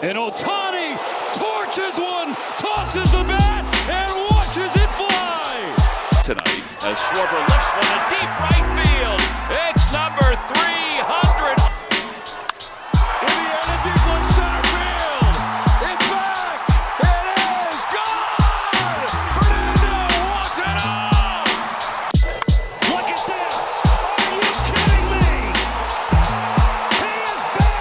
And Ohtani torches one, tosses the bat, and watches it fly. Tonight, as Schwarber lifts one to deep right field. It's number 300. Indiana deep left center field. It's back. It is gone. Fernando walks it off. Look at this. Are you kidding me? He is back.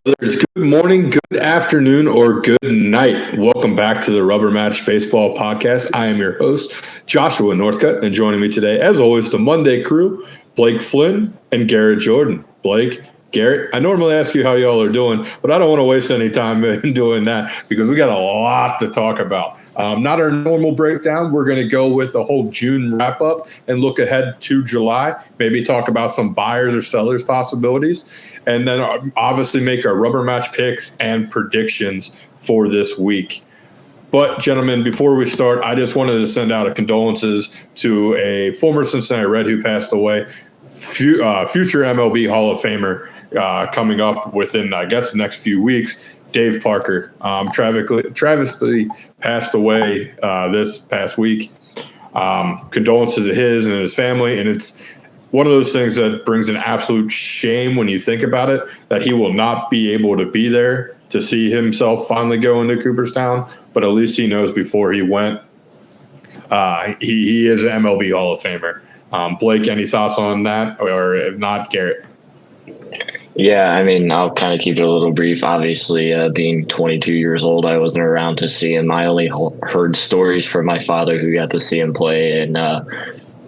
Whether it's good morning, good afternoon, or good night, welcome back to the Rubber Match Baseball Podcast. I am your host, Joshua Northcutt, and joining me today, as always, the Monday crew, Blake Flynn and Garrett Jordan. Blake, Garrett, I normally ask you how y'all are doing, but I don't want to waste any time in doing that because we got a lot to talk about. Not our normal breakdown. We're going to go with a whole June wrap-up and look ahead to July, maybe talk about some buyers or sellers possibilities, and then obviously make our rubber match picks and predictions for this week. But, gentlemen, before we start, I just wanted to send out a condolences to a former Cincinnati Red who passed away, future MLB Hall of Famer coming up within, I guess, the next few weeks. Dave Parker travestically passed away this past week. Condolences to his and his family, and it's one of those things that brings an absolute shame when you think about it, that he will not be able to be there to see himself finally go into Cooperstown, but at least he knows before he went, he is an MLB Hall of Famer. Blake, any thoughts on that? Or if not, Garrett? Yeah, I mean, I'll kind of keep it a little brief. Obviously, being 22 years old, I wasn't around to see him. I only heard stories from my father who got to see him play. And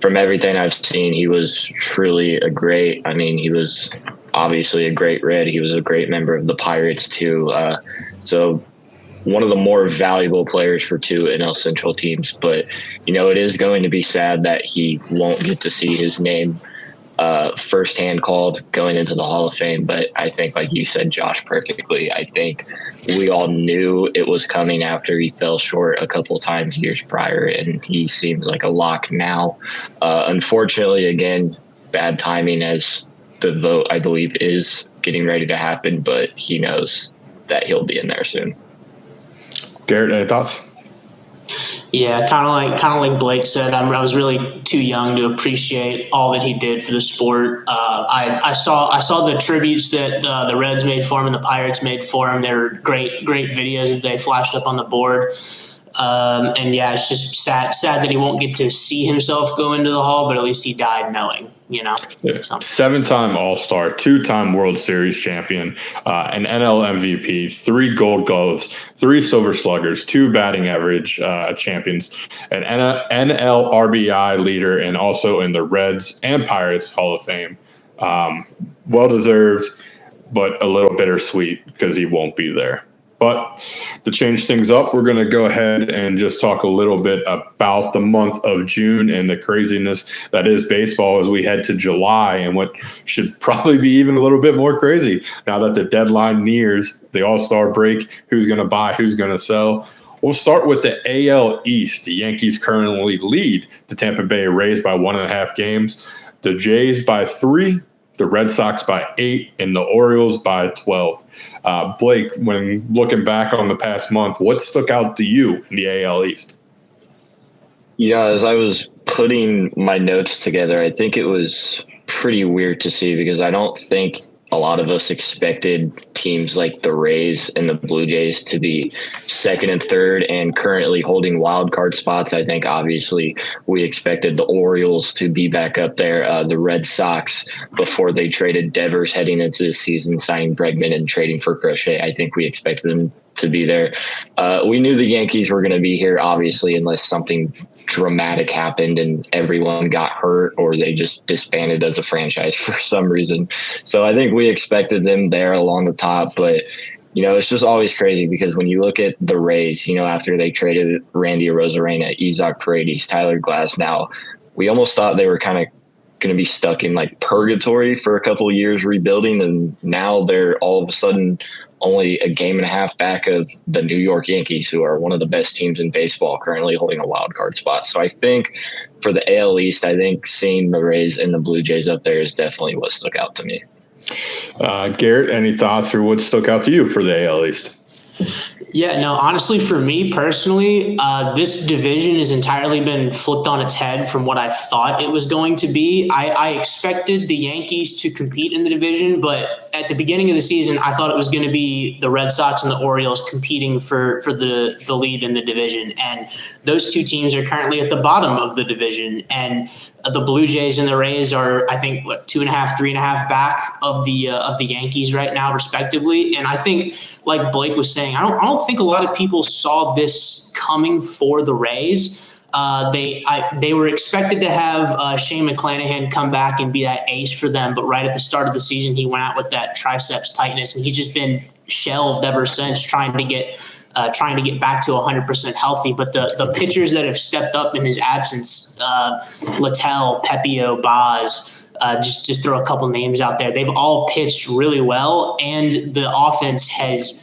from everything I've seen, he was truly he was obviously a great Red. He was a great member of the Pirates, too. So one of the more valuable players for two NL Central teams. But, it is going to be sad that he won't get to see his name firsthand called going into the Hall of Fame. But I think, like you said, Josh, perfectly, I think we all knew it was coming after he fell short a couple times years prior, and he seems like a lock now. Unfortunately, again, bad timing as the vote, I believe, is getting ready to happen, but he knows that he'll be in there soon. Garrett, any thoughts? Yeah, kind of like Blake said, I was really too young to appreciate all that he did for the sport. I saw the tributes that the Reds made for him and the Pirates made for him. They were great videos that they flashed up on the board. And yeah, it's just sad that he won't get to see himself go into the Hall, but at least he died knowing, Yeah. 7-time All-Star, 2-time World Series champion, an NL MVP, 3 Gold Gloves, 3 Silver Sluggers, 2 batting average champions, an NL RBI leader, and also in the Reds and Pirates Hall of Fame. Well-deserved, but a little bittersweet because he won't be there. But to change things up, we're going to go ahead and just talk a little bit about the month of June and the craziness that is baseball as we head to July, and what should probably be even a little bit more crazy now that the deadline nears, the All-Star break, who's going to buy, who's going to sell. We'll start with the AL East. The Yankees currently lead the Tampa Bay Rays by 1.5 games, the Jays by 3, the Red Sox by 8, and the Orioles by 12. Blake, when looking back on the past month, what stuck out to you in the AL East? As I was putting my notes together, I think it was pretty weird to see because I don't think a lot of us expected teams like the Rays and the Blue Jays to be second and third and currently holding wild card spots. I think obviously we expected the Orioles to be back up there. The Red Sox, before they traded Devers heading into the season, signing Bregman and trading for Crochet, I think we expected them to be there. We knew the Yankees were going to be here, obviously, unless something dramatic happened and everyone got hurt or they just disbanded as a franchise for some reason. So I think we expected them there along the top, but it's just always crazy because when you look at the Rays, after they traded Randy Arozarena, Isaac Paredes, Tyler Glasnow, we almost thought they were kind of going to be stuck in like purgatory for a couple of years rebuilding, and now they're all of a sudden only a game and a half back of the New York Yankees, who are one of the best teams in baseball, currently holding a wild card spot. So I think for the AL East, I think seeing the Rays and the Blue Jays up there is definitely what stuck out to me. Garrett, any thoughts or what stuck out to you for the AL East? Yeah, no, honestly, for me personally, this division has entirely been flipped on its head from what I thought it was going to be. I expected the Yankees to compete in the division, but at the beginning of the season, I thought it was going to be the Red Sox and the Orioles competing for the lead in the division. And those two teams are currently at the bottom of the division. And the Blue Jays and the Rays are, I think, 2.5, 3.5 back of the Yankees right now, respectively. And I think, like Blake was saying, I don't think a lot of people saw this coming for the Rays. They were expected to have Shane McClanahan come back and be that ace for them, but right at the start of the season, he went out with that triceps tightness, and he's just been shelved ever since, trying to get back to 100% healthy. But the pitchers that have stepped up in his absence, Littell, Pepio, Boz, just throw a couple names out there. They've all pitched really well, and the offense has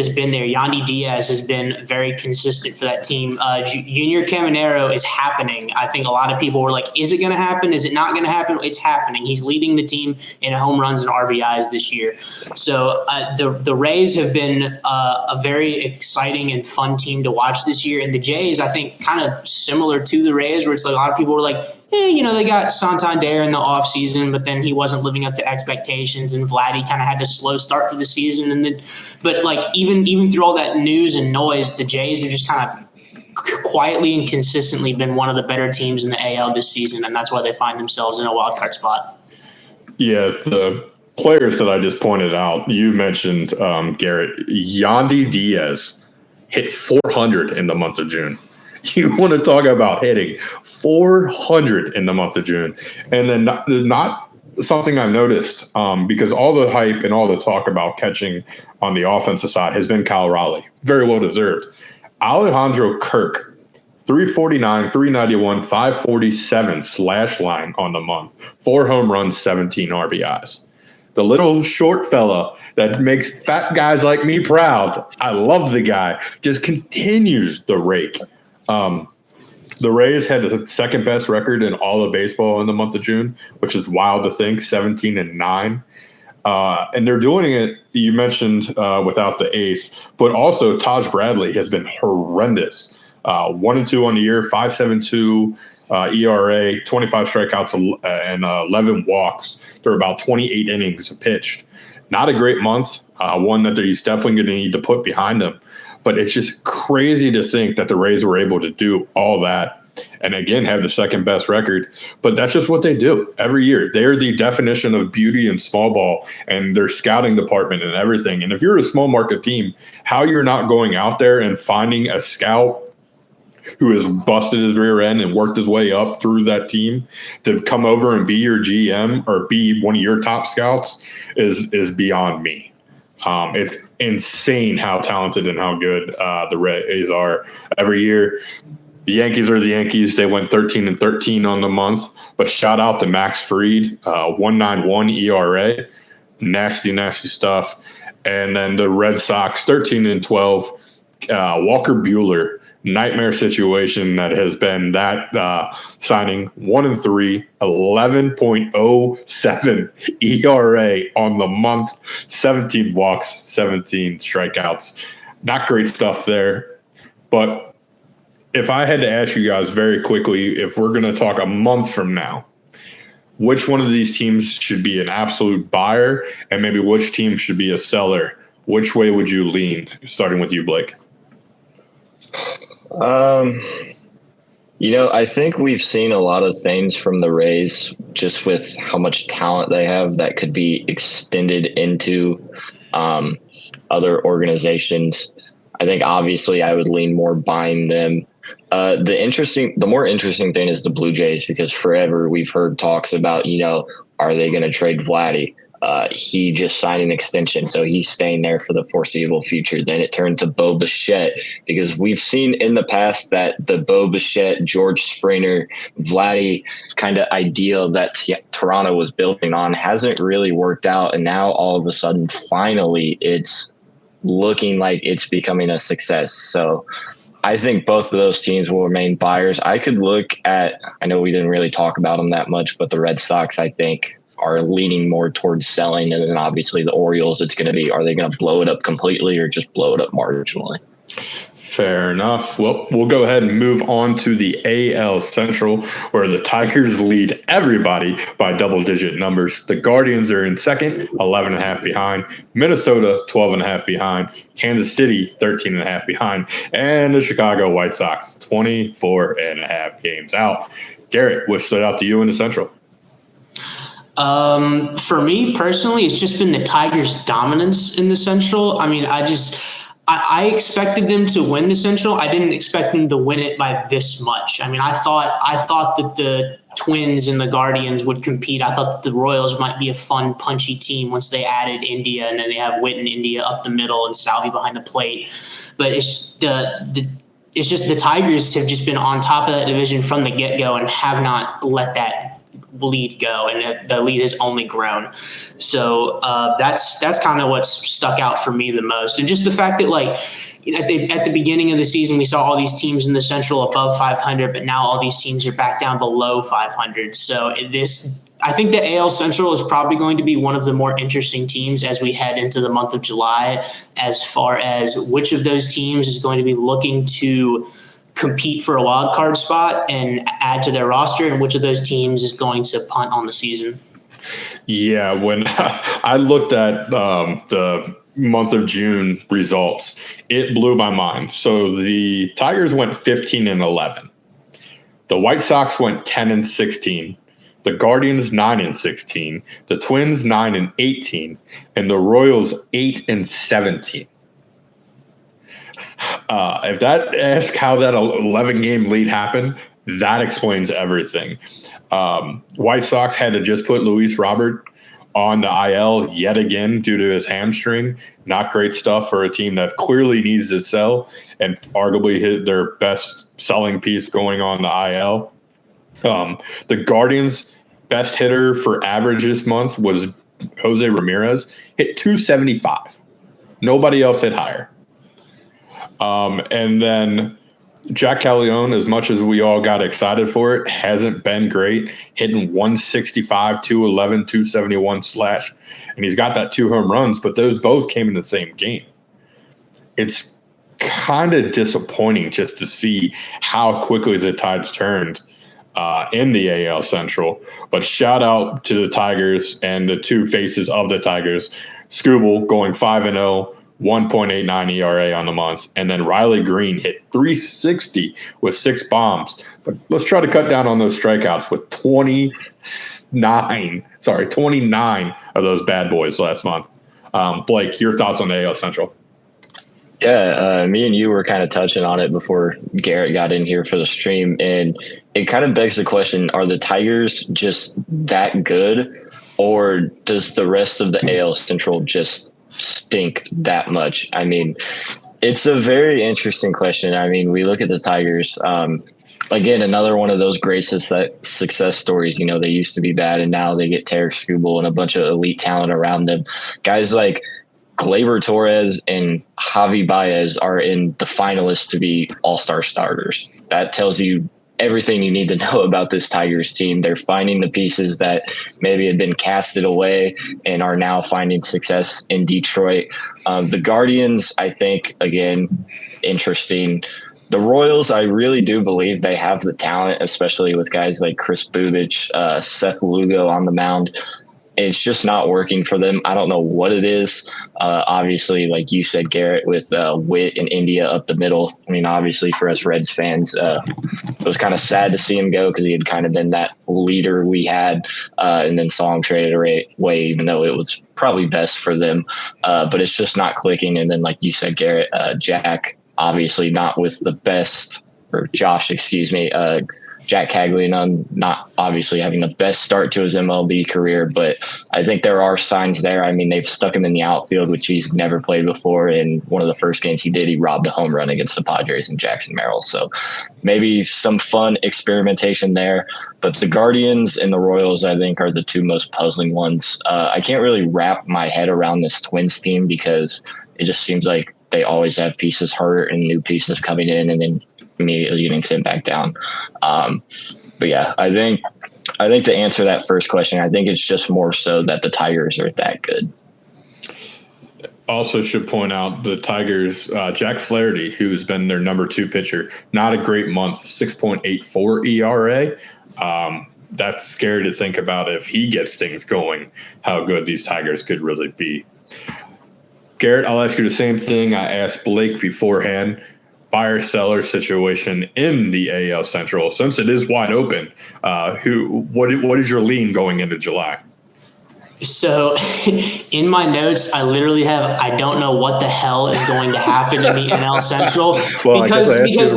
been there. Yandy Diaz has been very consistent for that team. Junior Caminero is happening. I think a lot of people were like, is it going to happen? Is it not going to happen? It's happening. He's leading the team in home runs and RBIs this year. So the Rays have been a very exciting and fun team to watch this year. And the Jays, I think, kind of similar to the Rays, where it's like a lot of people were like, they got Santander in the offseason, but then he wasn't living up to expectations, and Vladdy kind of had a slow start to the season. But even through all that news and noise, the Jays have just kind of quietly and consistently been one of the better teams in the AL this season, and that's why they find themselves in a wild card spot. Yeah, the players that I just pointed out, you mentioned, Garrett, Yandy Diaz hit 400 in the month of June. You want to talk about hitting 400 in the month of June. And then not something I've noticed, because all the hype and all the talk about catching on the offensive side has been Kyle Raleigh. Very well deserved. Alejandro Kirk, 349, 391, 547 slash line on the month. 4 home runs, 17 RBIs. The little short fella that makes fat guys like me proud. I love the guy. Just continues the rake. The Rays had the second best record in all of baseball in the month of June, which is wild to think, 17-9. And they're doing it, you mentioned, without the ace, but also Taj Bradley has been horrendous. 1-2 on the year, 5.72 ERA, 25 strikeouts and 11 walks. They're about 28 innings pitched. Not a great month, one that he's definitely going to need to put behind him. But it's just crazy to think that the Rays were able to do all that and, again, have the second best record. But that's just what they do every year. They're the definition of beauty in small ball and their scouting department and everything. And if you're a small market team, how you're not going out there and finding a scout who has busted his rear end and worked his way up through that team to come over and be your GM or be one of your top scouts is beyond me. It's insane how talented and how good the Rays are every year. The Yankees are the Yankees. They went 13-13 on the month, but shout out to Max Fried, 1.91 ERA, nasty stuff. And then the Red Sox, 13-12. Walker Buehler, nightmare situation that has been that signing 1-3, 11.07 ERA on the month, 17 walks, 17 strikeouts. Not great stuff there. But if I had to ask you guys very quickly, if we're going to talk a month from now, which one of these teams should be an absolute buyer and maybe which team should be a seller, which way would you lean? Starting with you, Blake. I think we've seen a lot of things from the Rays just with how much talent they have that could be extended into other organizations. I think obviously I would lean more buying them. The more interesting thing is the Blue Jays, because forever we've heard talks about, are they going to trade Vladdy? He just signed an extension, so he's staying there for the foreseeable future. Then it turned to Bo Bichette, because we've seen in the past that the Bo Bichette, George Springer, Vladdy kind of ideal that Toronto was building on hasn't really worked out. And now all of a sudden, finally, it's looking like it's becoming a success. So I think both of those teams will remain buyers. I could look at, I know we didn't really talk about them that much, but the Red Sox, I think, are leaning more towards selling. And then obviously the Orioles, it's going to be, are they going to blow it up completely or just blow it up marginally? Fair enough. Well, we'll go ahead and move on to the AL Central, where the Tigers lead everybody by double-digit numbers. The Guardians are in second, 11.5 behind. Minnesota, 12.5 behind. Kansas City, 13.5 behind. And the Chicago White Sox, 24.5 games out. Garrett, what stood out to you in the Central? For me personally, it's just been the Tigers' dominance in the Central. I mean, I expected them to win the Central. I didn't expect them to win it by this much. I mean, I thought that the Twins and the Guardians would compete. I thought that the Royals might be a fun, punchy team once they added India, and then they have Witt and India up the middle and Salvi behind the plate. But it's just the Tigers have just been on top of that division from the get-go and have not let that lead go, and the lead has only grown. So that's kind of what's stuck out for me the most, and just the fact that at the beginning of the season we saw all these teams in the Central above 500, but now all these teams are back down below 500. So I think the AL Central is probably going to be one of the more interesting teams as we head into the month of July, as far as which of those teams is going to be looking to compete for a wild card spot and add to their roster, and which of those teams is going to punt on the season. Yeah, when I looked at the month of June results, it blew my mind. So the Tigers went 15-11. The White Sox went 10-16. The Guardians 9-16. The Twins 9-18, and the Royals 8-17. If that asks how that 11-game lead happened, that explains everything. White Sox had to just put Luis Robert on the IL yet again due to his hamstring. Not great stuff for a team that clearly needs to sell and arguably hit their best selling piece going on the IL. The Guardians' best hitter for average this month was Jose Ramirez, hit 275. Nobody else hit higher. And then Jack Callejon, as much as we all got excited for it, hasn't been great, hitting 165, 211, 271 slash. And he's got that 2 home runs, but those both came in the same game. It's kind of disappointing just to see how quickly the tides turned in the AL Central. But shout out to the Tigers and the two faces of the Tigers. Skubal going 5-0. 1.89 ERA on the month, and then Riley Green hit 360 with 6 bombs. But let's try to cut down on those strikeouts with 29 of those bad boys last month. Blake, your thoughts on the AL Central? Yeah, me and you were kind of touching on it before Garrett got in here for the stream, and it kind of begs the question, are the Tigers just that good, or does the rest of the AL Central just stink that much? I mean, it's a very interesting question. I mean, we look at the Tigers, again, another one of those great success stories. You know, they used to be bad, and now they get Tarek Skubal and a bunch of elite talent around them. Guys like Gleyber Torres and Javi Baez are in the finalists to be all-star starters. That tells you everything you need to know about this Tigers team. They're finding the pieces that maybe had been casted away and are now finding success in Detroit. The Guardians, I think, again, interesting. The Royals, I really do believe they have the talent, especially with guys like Chris Bubich, Seth Lugo on the mound. It's just not working for them. I don't know what it is. Obviously, like you said, Garrett, with Witt and India up the middle. I mean, obviously for us Reds fans, it was kind of sad to see him go because he had kind of been that leader we had, and then saw him traded away, even though it was probably best for them. But it's just not clicking. And then, like you said, Garrett, Jack, obviously not with the best, or Josh, excuse me, Jack Caglianone not obviously having the best start to his MLB career, but I think there are signs there. I mean, they've stuck him in the outfield, which he's never played before. In one of the first games he did, he robbed a home run against the Padres and Jackson Merrill. So maybe some fun experimentation there. But the Guardians and the Royals, I think, are the two most puzzling ones. I can't really wrap my head around this Twins team because it just seems like they always have pieces hurt and new pieces coming in and then immediately getting sent back down. But yeah, I think to answer that first question, I think it's just more so that the Tigers are that good. Also should point out the Tigers, Jack Flaherty, who's been their number 2 pitcher, not a great month, 6.84 ERA. That's scary to think about if he gets things going, how good these Tigers could really be. Garrett, I'll ask you the same thing I asked Blake beforehand. Buyer-seller situation in the AL Central, since it is wide open. What is your lean going into July? So in my notes, I literally have, I don't know what the hell is going to happen in the NL Central because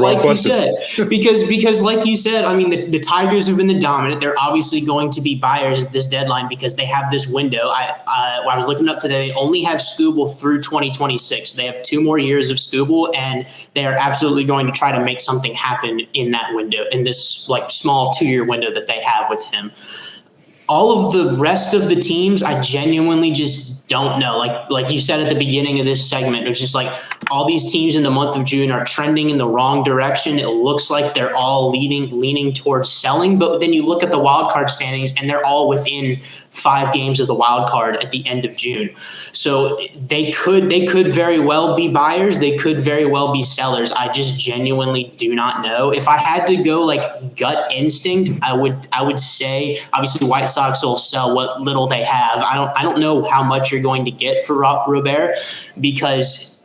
like you said, I mean, the Tigers have been the dominant. They're obviously going to be buyers at this deadline because they have this window. I was looking up today, they only have Skubal through 2026. They have 2 more years of Skubal, and they are absolutely going to try to make something happen in that window, in this like small 2-year window that they have with him. All of the rest of the teams, I genuinely just don't know. Like you said at the beginning of this segment, it's just like all these teams in the month of June are trending in the wrong direction. It looks like they're all leaning towards selling, but then you look at the wild card standings and they're all within 5 games of the wild card at the end of June. So they could very well be buyers. They could very well be sellers. I just genuinely do not know. If I had to go like gut instinct, I would say obviously the White Sox will sell what little they have. I don't know how much you're going to get for Robert because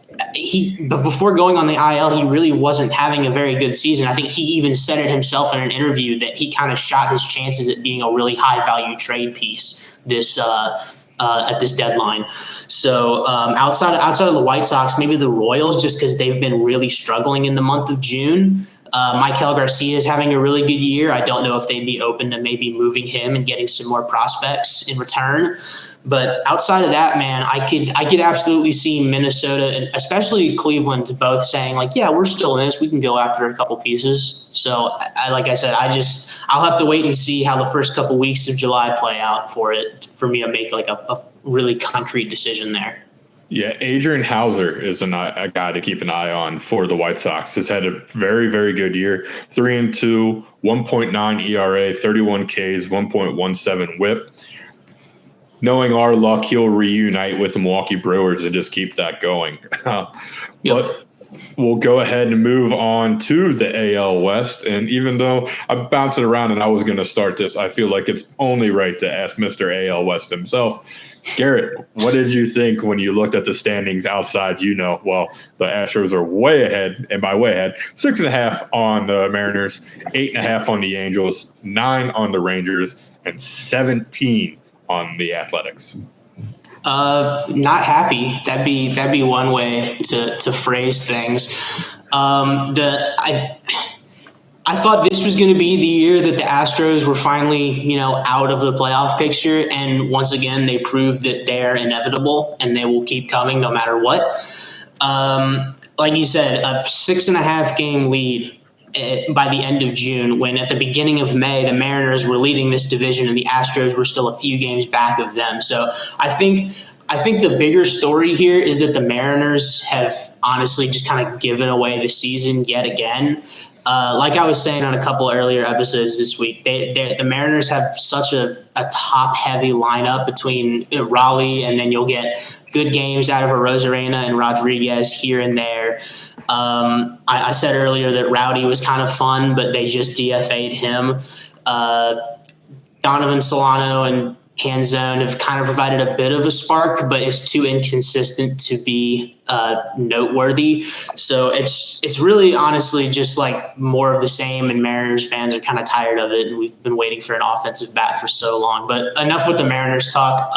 but before going on the IL, he really wasn't having a very good season. I think he even said it himself in an interview that he kind of shot his chances at being a really high value trade piece this at this deadline. So outside of the White Sox, maybe the Royals, just because they've been really struggling in the month of June. Maikel Garcia is having a really good year. I don't know if they'd be open to maybe moving him and getting some more prospects in return. But outside of that, man, I could absolutely see Minnesota and especially Cleveland both saying like, yeah, we're still in this. We can go after a couple pieces. So like I said, I'll have to wait and see how the first couple weeks of July play out for me to make like a really concrete decision there. Yeah, Adrian Hauser is a guy to keep an eye on for the White Sox. Has had a very, very good year. 3-2, 1.9 ERA, 31 Ks, 1.17 WHIP. Knowing our luck, he'll reunite with the Milwaukee Brewers and just keep that going. But we'll go ahead and move on to the AL West. And even though I'm bouncing around and I was going to start this, I feel like it's only right to ask Mr. AL West himself. Garrett, what did you think when you looked at the standings outside? Well, the Astros are way ahead, and by way ahead, 6.5 on the Mariners, 8.5 on the Angels, 9 on the Rangers, and 17 on the Athletics. Not happy. That'd be one way to phrase things. I thought this was going to be the year that the Astros were finally, out of the playoff picture. And once again, they proved that they're inevitable and they will keep coming no matter what. Like you said, a 6.5 game lead by the end of June, when at the beginning of May, the Mariners were leading this division and the Astros were still a few games back of them. So I think the bigger story here is that the Mariners have honestly just kind of given away the season yet again. Like I was saying on a couple earlier episodes this week, the Mariners have such a top-heavy lineup between Raleigh, and then you'll get good games out of Arozarena and Rodriguez here and there. I said earlier that Rowdy was kind of fun, but they just DFA'd him. Donovan Solano and Canzone have kind of provided a bit of a spark, but it's too inconsistent to be noteworthy. So it's really honestly just like more of the same, and Mariners fans are kind of tired of it, and we've been waiting for an offensive bat for so long. But enough with the Mariners talk.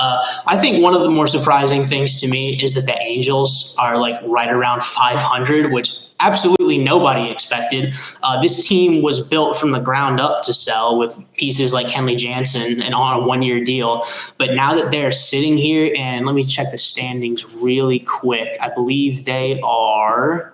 I think one of the more surprising things to me is that the Angels are like right around 500, which absolutely nobody expected. This team was built from the ground up to sell with pieces like Kenley Jansen and on a 1-year deal. But now that they're sitting here, and let me check the standings really quick. I believe they are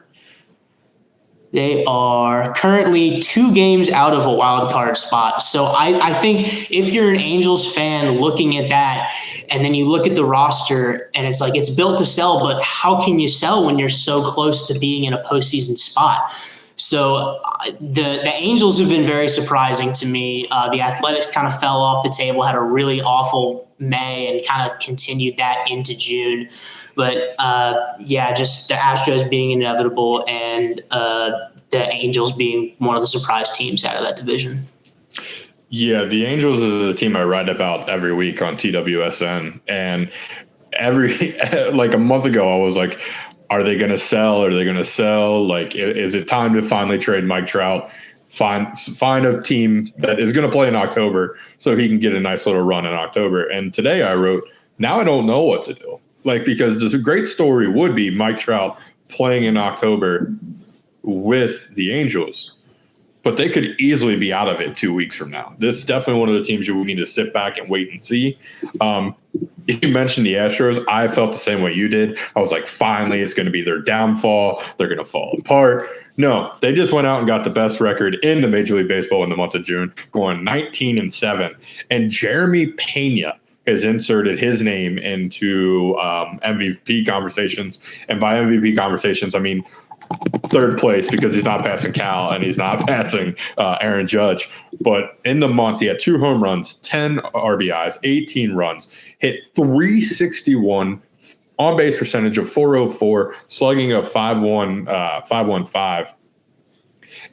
They are currently 2 games out of a wild card spot. So I think if you're an Angels fan looking at that, and then you look at the roster and it's like it's built to sell, but how can you sell when you're so close to being in a postseason spot? So the Angels have been very surprising to me. The Athletics kind of fell off the table, had a really awful May, and kind of continued that into June. But just the Astros being inevitable, and the Angels being one of the surprise teams out of that division. Yeah, the Angels is a team I write about every week on TWSN, and like a month ago, I was like, are they going to sell? Are they going to sell? Like, is it time to finally trade Mike Trout? Find a team that is going to play in October so he can get a nice little run in October. And today I wrote, now I don't know what to do. Like, because there's a great story would be Mike Trout playing in October with the Angels, but they could easily be out of it 2 weeks from now. This is definitely one of the teams you need to sit back and wait and see. You mentioned the Astros. I felt the same way you did. I was like, finally, it's going to be their downfall. They're going to fall apart. No, they just went out and got the best record in the Major League Baseball in the month of June, going 19-7. And Jeremy Pena has inserted his name into MVP conversations. And by MVP conversations, I mean third place, because he's not passing Cal and he's not passing Aaron Judge. But in the month, he had 2 home runs, 10 RBIs, 18 runs, hit 361, on base percentage of 404, slugging of 515.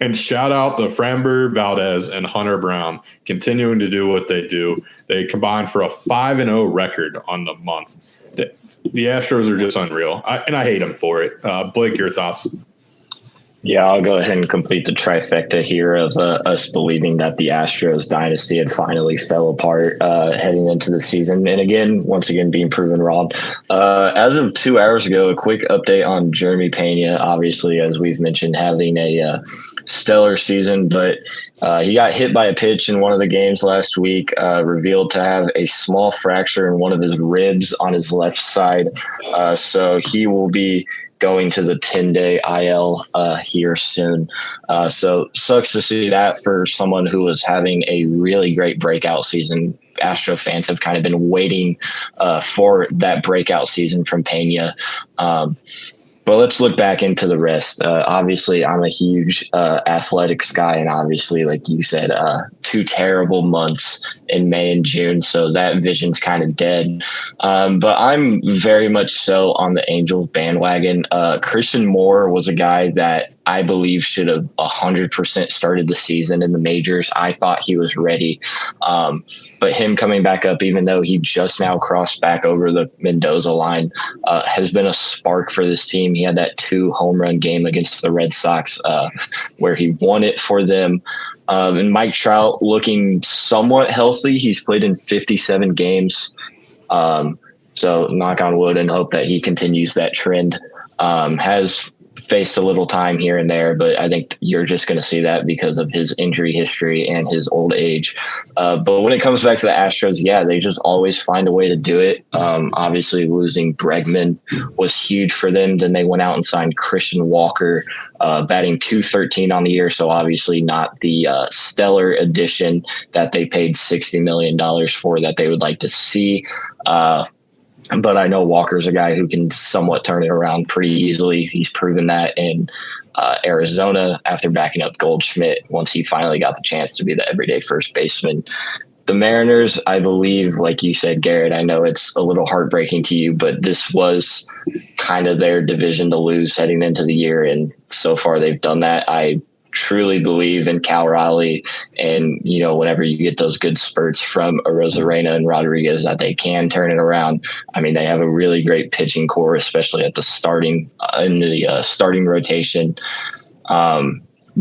And shout out to Framber Valdez and Hunter Brown continuing to do what they do. They combined for a 5-0 record on the month. The Astros are just unreal, and I hate them for it. Blake, your thoughts? Yeah, I'll go ahead and complete the trifecta here of us believing that the Astros dynasty had finally fell apart heading into the season. And once again, being proven wrong. As of 2 hours ago, a quick update on Jeremy Pena. Obviously, as we've mentioned, having a stellar season, but he got hit by a pitch in one of the games last week, revealed to have a small fracture in one of his ribs on his left side. So he will be going to the 10-day IL here soon. So sucks to see that for someone who was having a really great breakout season. Astro fans have kind of been waiting for that breakout season from Pena. But let's look back into the rest. Obviously, I'm a huge athletics guy, and obviously, like you said, 2 terrible months in May and June, so that vision's kind of dead. But I'm very much so on the Angels bandwagon. Christian Moore was a guy that I believe should have 100% started the season in the majors. I thought he was ready. But him coming back up, even though he just now crossed back over the Mendoza line, has been a spark for this team. He had that 2 home run game against the Red Sox where he won it for them. And Mike Trout looking somewhat healthy. He's played in 57 games. So knock on wood and hope that he continues that trend. Has faced a little time here and there, but I think you're just going to see that because of his injury history and his old age. But when it comes back to the Astros, yeah, they just always find a way to do it. Obviously, losing Bregman was huge for them. Then they went out and signed Christian Walker, batting .213 on the year. So obviously not the stellar addition that they paid $60 million for that they would like to see. But I know Walker's a guy who can somewhat turn it around pretty easily. He's proven that in Arizona after backing up Goldschmidt once he finally got the chance to be the everyday first baseman. The Mariners, I believe, like you said, Garrett, I know it's a little heartbreaking to you, but this was kind of their division to lose heading into the year. And so far they've done that. I truly believe in Cal Raleigh, and whenever you get those good spurts from Arozarena and Rodriguez, that they can turn it around. I mean, they have a really great pitching core, especially at the starting rotation.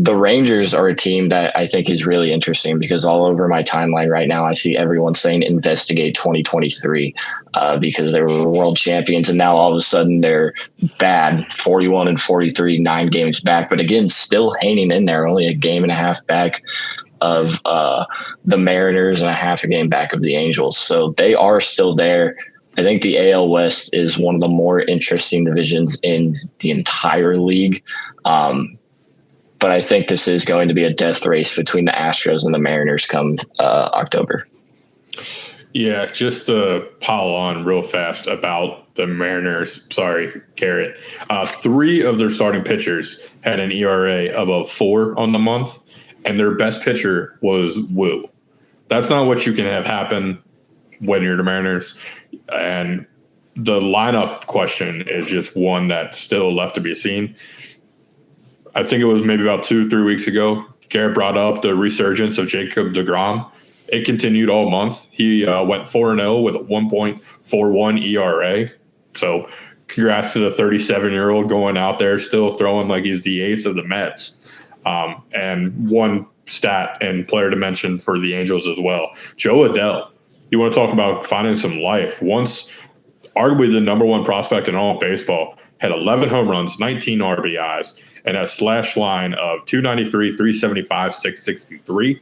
The Rangers are a team that I think is really interesting because all over my timeline right now, I see everyone saying investigate 2023 because they were world champions. And now all of a sudden they're bad, 41-43, 9 games back. But again, still hanging in there, only a game and a half back of the Mariners and a half a game back of the Angels. So they are still there. I think the AL West is one of the more interesting divisions in the entire league. But I think this is going to be a death race between the Astros and the Mariners come October. Yeah, just to pile on real fast about the Mariners. Sorry, Garrett. 3 of their starting pitchers had an ERA above 4 on the month, and their best pitcher was Wu. That's not what you can have happen when you're the Mariners. And the lineup question is just one that's still left to be seen. I think it was maybe about 2-3 weeks ago, Garrett brought up the resurgence of Jacob deGrom. It continued all month. He went 4-0 with a 1.41 ERA. So congrats to the 37-year-old going out there still throwing like he's the ace of the Mets. And one stat and player to mention for the Angels as well, Joe Adell. You want to talk about finding some life. Once arguably the number 1 prospect in all of baseball, had 11 home runs, 19 RBIs, and a slash line of 293, 375, 663.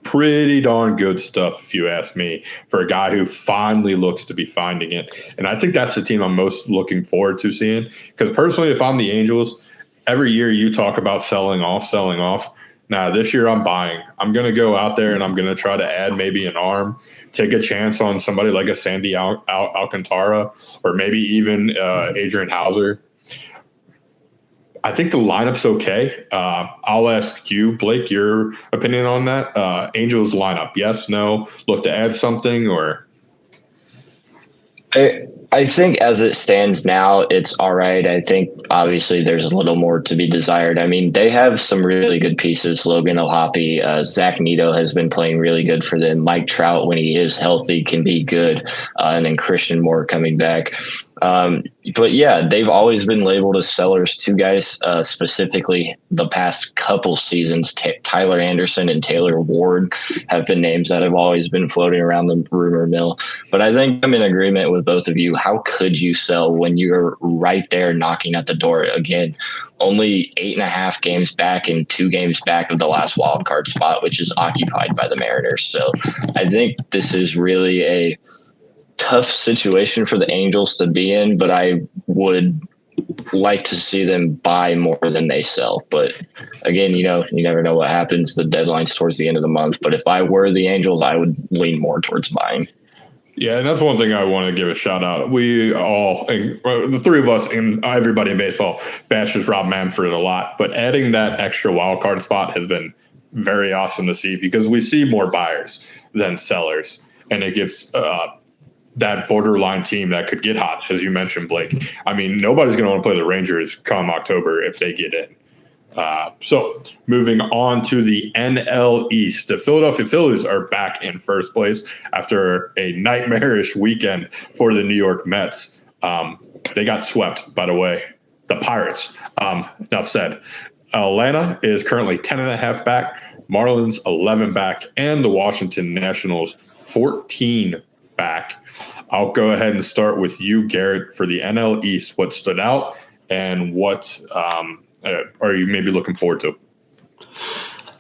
Pretty darn good stuff, if you ask me, for a guy who finally looks to be finding it. And I think that's the team I'm most looking forward to seeing. Because personally, if I'm the Angels, every year you talk about selling off. Now, this year I'm buying. I'm going to go out there and I'm going to try to add maybe an arm, take a chance on somebody like a Sandy Alcantara, or maybe even Adrian Hauser. I think the lineup's okay. I'll ask you, Blake, your opinion on that. Angels lineup, yes, no, look to add something, or? I think as it stands now, it's all right. I think obviously there's a little more to be desired. I mean, they have some really good pieces. Logan O'Hoppe, Zach Neto has been playing really good for them. Mike Trout, when he is healthy, can be good. And then Christian Moore coming back. But yeah, they've always been labeled as sellers. 2 guys, specifically the past couple seasons, Tyler Anderson and Taylor Ward have been names that have always been floating around the rumor mill. But I think I'm in agreement with both of you. How could you sell when you're right there knocking at the door? Again, only 8.5 games back and 2 games back of the last wild card spot, which is occupied by the Mariners. So I think this is really a tough situation for the Angels to be in, but I would like to see them buy more than they sell. But again, you never know what happens. The deadline's towards the end of the month. But if I were the Angels, I would lean more towards buying. Yeah, and that's one thing I want to give a shout out. We all, the 3 of us and everybody in baseball, bashes Rob Manfred a lot. But adding that extra wild card spot has been very awesome to see, because we see more buyers than sellers. And it gets that borderline team that could get hot, as you mentioned, Blake. I mean, nobody's going to want to play the Rangers come October if they get in. So moving on to the NL East, the Philadelphia Phillies are back in first place after a nightmarish weekend for the New York Mets. They got swept, by the way, the Pirates. Enough said. Atlanta is currently 10.5 back, Marlins 11 back, and the Washington Nationals 14 back. I'll go ahead and start with you, Garrett, for the NL East. What stood out, and what are you maybe looking forward to?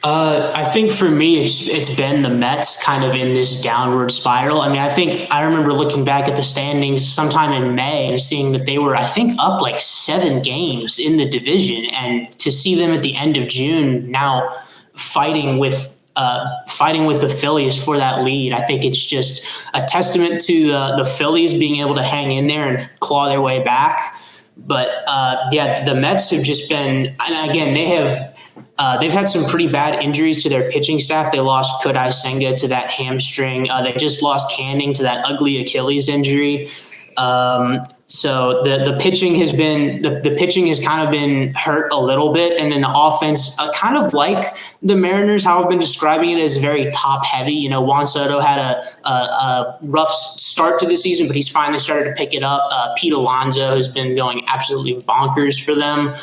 I think for me, it's been the Mets kind of in this downward spiral. I mean, I remember looking back at the standings sometime in May and seeing that they were, I think, up like 7 games in the division, and to see them at the end of June now fighting with the Phillies for that lead, I think it's just a testament to the Phillies being able to hang in there and claw their way back. But the Mets have just been, and again, they've had some pretty bad injuries to their pitching staff. They lost Kodai Senga to that hamstring. They just lost Canning to that ugly Achilles injury. So the pitching has been the pitching has kind of been hurt a little bit, and then the offense, kind of like the Mariners, how I've been describing it, as very top heavy. Juan Soto had a rough start to the season, but he's finally started to pick it up. Pete Alonso has been going absolutely bonkers for them.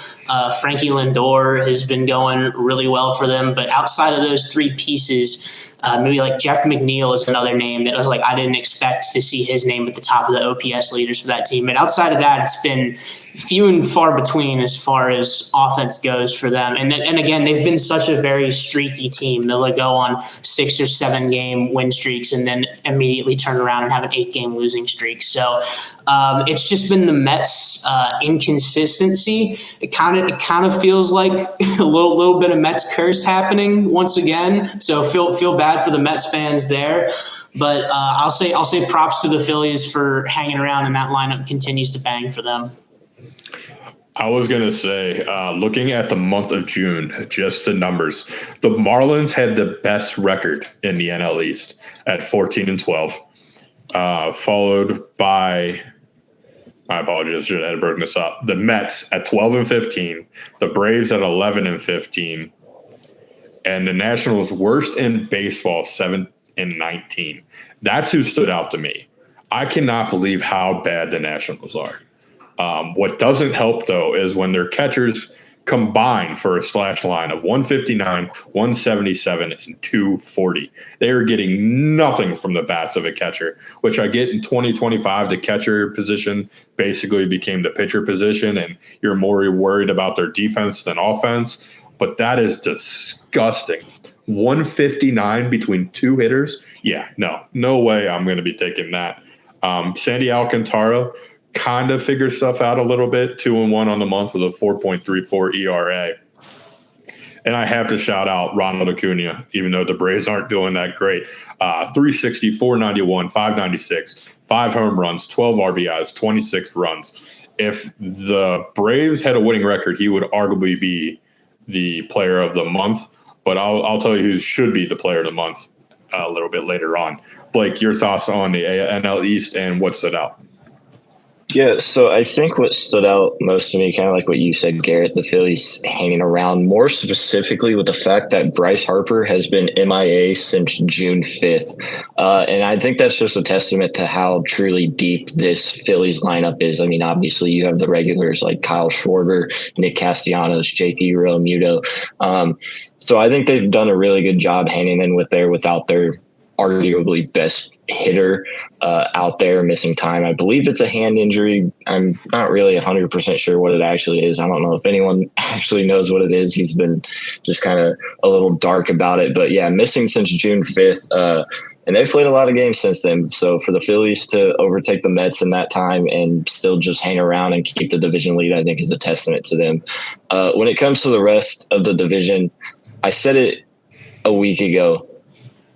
Frankie Lindor has been going really well for them. But outside of those 3 pieces, Maybe like Jeff McNeil is another name that was like I didn't expect to see his name at the top of the OPS leaders for that team. But outside of that, it's been few and far between as far as offense goes for them. And again, they've been such a very streaky team. They'll like go on 6 or 7 game win streaks and then immediately turn around and have an 8-game losing streak. So it's just been the Mets' inconsistency. It kind of feels like a little bit of Mets curse happening once again. So feel bad for the Mets fans there. But I'll say props to the Phillies for hanging around, and that lineup continues to bang for them. I was going to say, looking at the month of June, just the numbers, the Marlins had the best record in the NL East at 14-12, followed by, my apologies, I had broken this up, the Mets at 12-15, the Braves at 11-15, and the Nationals worst in baseball, 7-19. That's who stood out to me. I cannot believe how bad the Nationals are. What doesn't help, though, is when their catchers combine for a slash line of 159, 177, and 240. They are getting nothing from the bats of a catcher, which I get in 2025. The catcher position basically became the pitcher position, and you're more worried about their defense than offense. But that is disgusting. 159 between 2 hitters? Yeah, no way I'm going to be taking that. Sandy Alcantara kind of figures stuff out a little bit, 2-1 on the month with a 4.34 ERA. And I have to shout out Ronald Acuna, even though the Braves aren't doing that great. 360, 491, 596, 5 home runs, 12 RBIs, 26 runs. If the Braves had a winning record, he would arguably be the player of the month. But I'll tell you who should be the player of the month a little bit later on. Blake, your thoughts on the NL East and what stood out? Yeah, so I think what stood out most to me, kind of like what you said, Garrett, the Phillies hanging around, more specifically with the fact that Bryce Harper has been MIA since June 5th. And I think that's just a testament to how truly deep this Phillies lineup is. I mean, obviously you have the regulars like Kyle Schwarber, Nick Castellanos, JT Realmuto. So I think they've done a really good job hanging in without their arguably best hitter out there missing time. I believe it's a hand injury. I'm not really 100% sure what it actually is. I don't know if anyone actually knows what it is. He's been just kind of a little dark about it. But yeah, missing since June 5th. And they've played a lot of games since then. So for the Phillies to overtake the Mets in that time and still just hang around and keep the division lead, I think is a testament to them. When it comes to the rest of the division, I said it a week ago.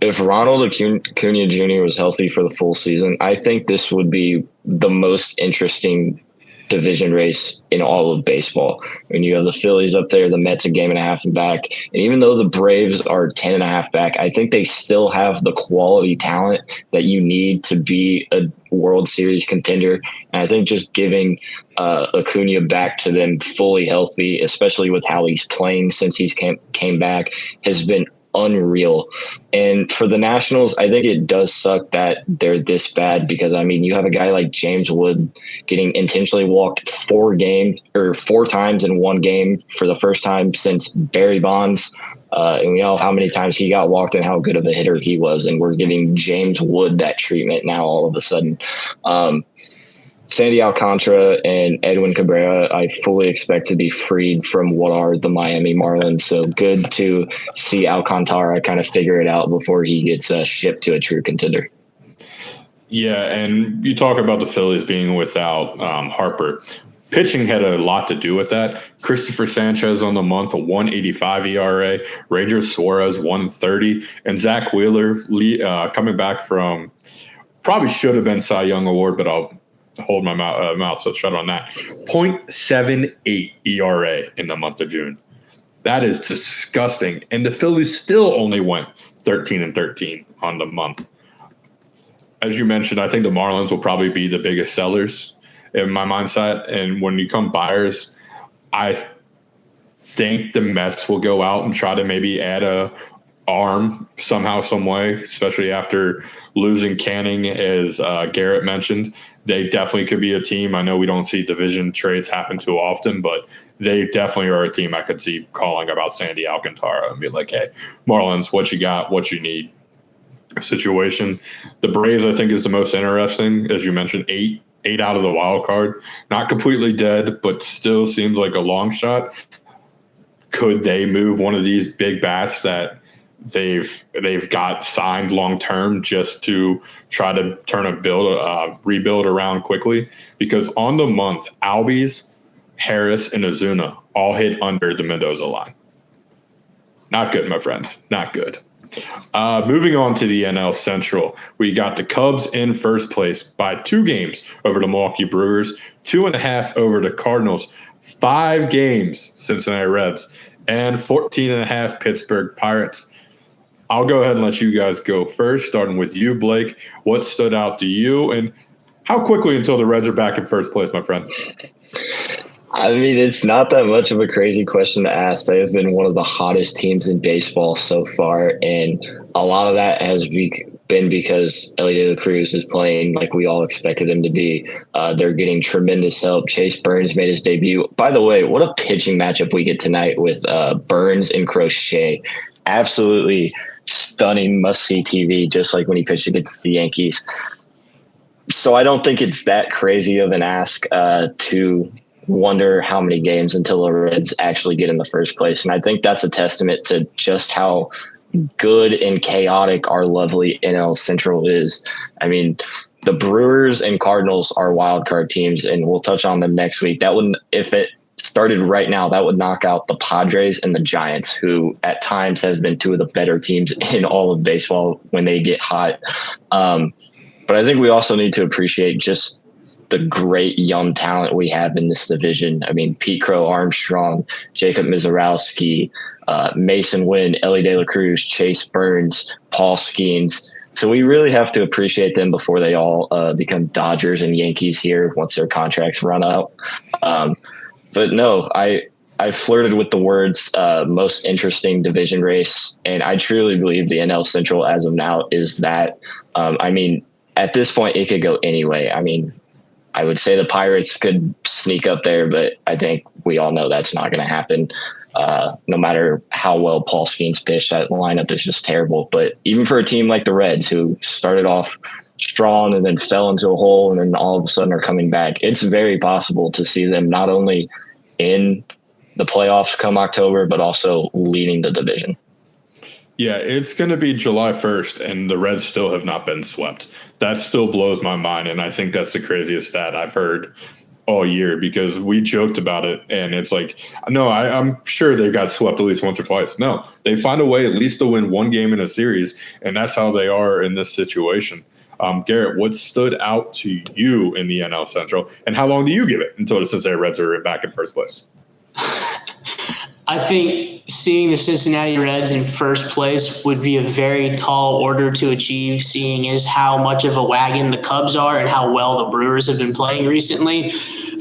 If Ronald Acuna Jr. was healthy for the full season, I think this would be the most interesting division race in all of baseball. When you have the Phillies up there, the Mets a game and a half back. And even though the Braves are 10 and a half back, I think they still have the quality talent that you need to be a World Series contender. And I think just giving Acuna back to them fully healthy, especially with how he's playing since he's came back, has been unreal. And for the Nationals, I think it does suck that they're this bad because, I mean, you have a guy like James Wood getting intentionally walked 4 times in one game for the first time since Barry Bonds. And we know how many times he got walked and how good of a hitter he was. And we're giving James Wood that treatment now all of a sudden. Sandy Alcantara and Edwin Cabrera, I fully expect to be freed from what are the Miami Marlins. So good to see Alcantara kind of figure it out before he gets shipped to a true contender. Yeah, and you talk about the Phillies being without Harper. Pitching had a lot to do with that. Christopher Sanchez on the month, a 1.85 ERA. Ranger Suarez, 1.30. And Zach Wheeler coming back from probably should have been Cy Young Award, but I'll hold my mouth so shut on that. 0.78 ERA in the month of June. That is disgusting. And the Phillies still only went 13-13 on the month. As you mentioned, I think the Marlins will probably be the biggest sellers in my mindset. And when you come buyers, I think the Mets will go out and try to maybe add a arm somehow, some way, especially after losing Canning, as Garrett mentioned. They definitely could be a team. I know we don't see division trades happen too often, but they definitely are a team I could see calling about Sandy Alcantara and be like, hey, Marlins, what you got, what you need, situation. The Braves, I think, is the most interesting. As you mentioned, eight out of the wild card. Not completely dead, but still seems like a long shot. Could they move one of these big bats that they've got signed long term just to try to rebuild around quickly? Because on the month, Albies, Harris, and Ozuna all hit under the Mendoza line. Not good, my friend. Not good. Moving on to the NL Central, we got the Cubs in first place by 2 games over the Milwaukee Brewers, 2.5 over the Cardinals, 5 games Cincinnati Reds, and 14.5 Pittsburgh Pirates. I'll go ahead and let you guys go first, starting with you, Blake. What stood out to you, and how quickly until the Reds are back in first place, my friend? I mean, it's not that much of a crazy question to ask. They have been one of the hottest teams in baseball so far, and a lot of that has been because Elly De La Cruz is playing like we all expected him to be. They're getting tremendous help. Chase Burns made his debut. By the way, what a pitching matchup we get tonight with Burns and Crochet. Absolutely stunning, must-see TV, just like when he pitched against the Yankees. So I don't think it's that crazy of an ask to wonder how many games until the Reds actually get in the first place. And I think that's a testament to just how good and chaotic our lovely NL Central is. I mean, the Brewers and Cardinals are wild card teams, and we'll touch on them next week. That would, if it started right now, that would knock out the Padres and the Giants, who at times have been 2 of the better teams in all of baseball when they get hot. But I think we also need to appreciate just the great young talent we have in this division. I mean, Pete Crow Armstrong, Jacob Mizorowski, Mason Wynn, Elly De La Cruz, Chase Burns, Paul Skeens. So we really have to appreciate them before they all become Dodgers and Yankees here once their contracts run out. But no, I flirted with the words most interesting division race, and I truly believe the NL Central as of now is that. I mean, at this point, it could go anyway. I mean, I would say the Pirates could sneak up there, but I think we all know that's not going to happen. No matter how well Paul Skeens pitched, that lineup is just terrible. But even for a team like the Reds, who started off strong and then fell into a hole and then all of a sudden are coming back, it's very possible to see them not only in the playoffs come October, but also leading the division. Yeah, it's going to be July 1st, and the Reds still have not been swept. That still blows my mind, and I think that's the craziest stat I've heard all year, because we joked about it, and it's like, no, I'm sure they got swept at least once or twice. No, they find a way at least to win 1 game in a series, and that's how they are in this situation. Garrett, what stood out to you in the NL Central, and how long do you give it until the Cincinnati Reds are back in first place? I think seeing the Cincinnati Reds in first place would be a very tall order to achieve, seeing as how much of a wagon the Cubs are and how well the Brewers have been playing recently.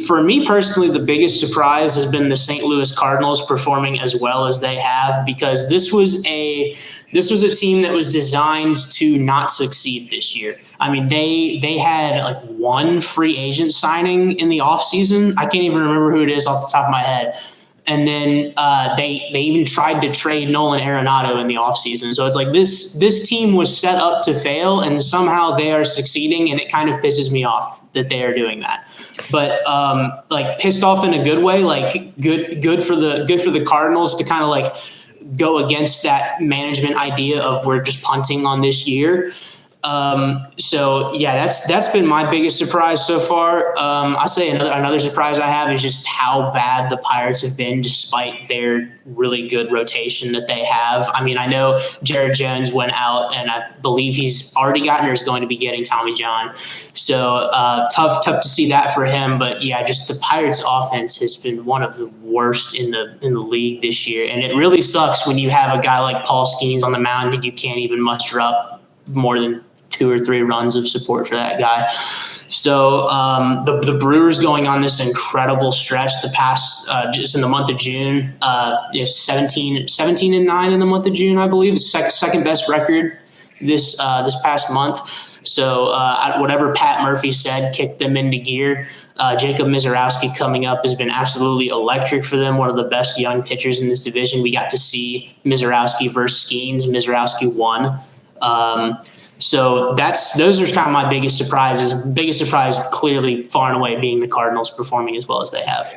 For me personally, the biggest surprise has been the St. Louis Cardinals performing as well as they have, because this was a team that was designed to not succeed this year. I mean, they had like 1 free agent signing in the offseason. I can't even remember who it is off the top of my head. And then they even tried to trade Nolan Arenado in the offseason. So it's like this team was set up to fail, and somehow they are succeeding, and it kind of pisses me off that they are doing that. But like pissed off in a good way, like good for the Cardinals to kind of like go against that management idea of we're just punting on this year. So yeah, that's been my biggest surprise so far. I say another surprise I have is just how bad the Pirates have been despite their really good rotation that they have. I mean, I know Jared Jones went out, and I believe he's already gotten or is going to be getting Tommy John. So tough to see that for him. But yeah, just the Pirates offense has been one of the worst in the league this year. And it really sucks when you have a guy like Paul Skeens on the mound and you can't even muster up more than 2 or 3 runs of support for that guy. So the Brewers going on this incredible stretch the past just in the month of June, 17-9 in the month of June, I believe, second best record this past month. So whatever Pat Murphy said kicked them into gear. Jacob Mizorowski coming up has been absolutely electric for them, one of the best young pitchers in this division. We got to see Mizorowski versus Skeens. Mizorowski won. So those are kind of my biggest surprises. Biggest surprise, clearly, far and away, being the Cardinals performing as well as they have.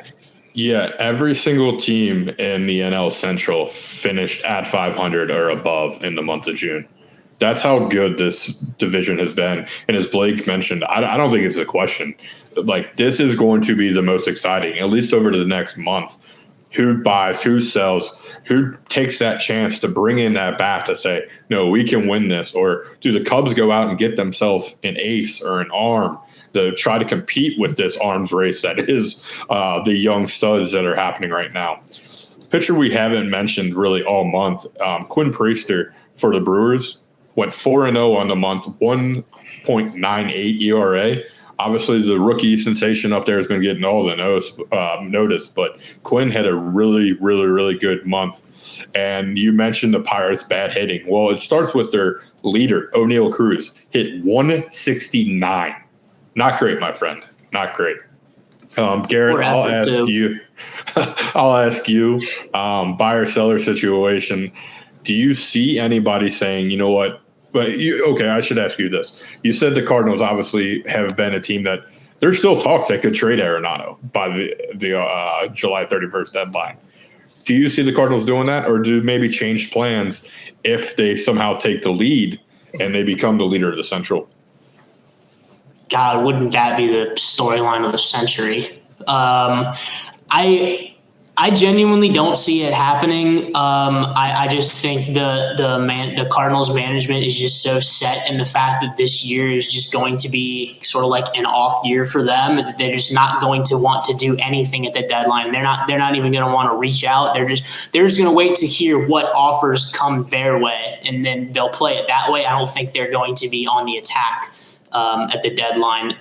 Yeah, every single team in the NL Central finished at 500 or above in the month of June. That's how good this division has been. And as Blake mentioned, I don't think it's a question. Like, this is going to be the most exciting, at least over to the next month. Who buys, who sells, who takes that chance to bring in that bat to say, no, we can win this? Or do the Cubs go out and get themselves an ace or an arm to try to compete with this arms race that is the young studs that are happening right now? Pitcher we haven't mentioned really all month, Quinn Priester for the Brewers, went 4-0 on the month, 1.98 ERA. Obviously, the rookie sensation up there has been getting all the notice, but Quinn had a really, really, really good month. And you mentioned the Pirates' bad hitting. Well, it starts with their leader, O'Neal Cruz, hit 169. Not great, my friend. Not great. Garrett, I'll ask you, buyer seller situation. Do you see anybody saying, you know what? But I should ask you this. You said the Cardinals obviously have been a team that there's still talks that could trade Arenado by the July 31st deadline. Do you see the Cardinals doing that, or do maybe change plans if they somehow take the lead and they become the leader of the Central? God, wouldn't that be the storyline of the century? I genuinely don't see it happening. I just think the Cardinals management is just so set in the fact that this year is just going to be sort of like an off year for them. That they're just not going to want to do anything at the deadline. They're not even going to want to reach out. They're just going to wait to hear what offers come their way, and then they'll play it that way. I don't think they're going to be on the attack at the deadline.